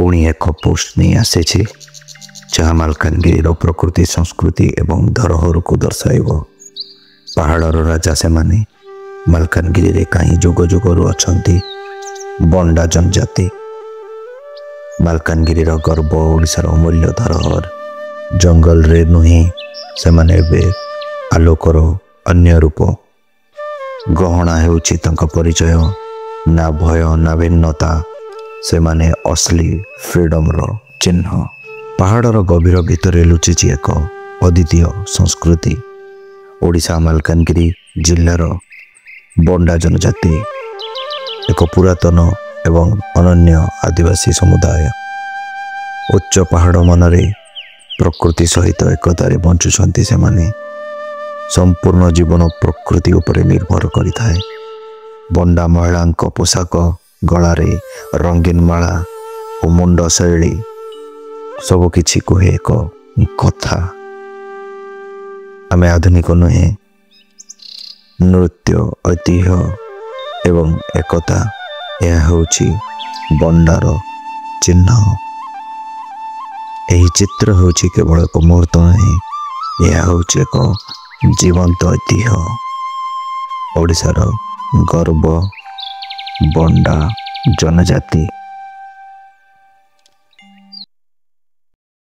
पुणी एक पोस्ट नहीं आसी जहाँ मालकानगिरी प्रकृति संस्कृति एवं धरोहर को दर्शाइब। पहाड़र राजा से माने मालकानगिरी रे कहीं जुग जुगरु अछंती बंडा जनजाति। मालकानगिरी गर्व ओडिशार अमूल्य धरोहर। जंगल रे नुहे से माने बे आलोकर अन्य रूप। गहना हेउछि तंका परिचय, ना भय ना भिन्नता, से माने असली फ्रीडम रो चिन्ह। पहाड़र गभीर भितर लुचिछि एक अद्वितीय संस्कृति। ओडिशा मालकानगिरी जिल्लार बंडा जनजाति एक पुरातन एवं अनन्य आदिवासी समुदाय। उच्च पहाड़ मनरे प्रकृति सहित एकतारे बंचुछंती। से माने संपूर्ण जीवन प्रकृति उपरे निर्भर करिथाए। बंडा महिलांक पोशाक, गलारे रंगीन माला और मुंड शैली सब किछि कहे एक कथा। आमे आधुनिक नुहे, नृत्य ऐतिह्य एवं एकता यह होछि बंडार चिन्ह। एही चित्र होछि केवल एक मुहूर्त नहीं, यह होछि एक जीवंत ऐतिह्य। ओडिशार गर्व बंडा जनजाति।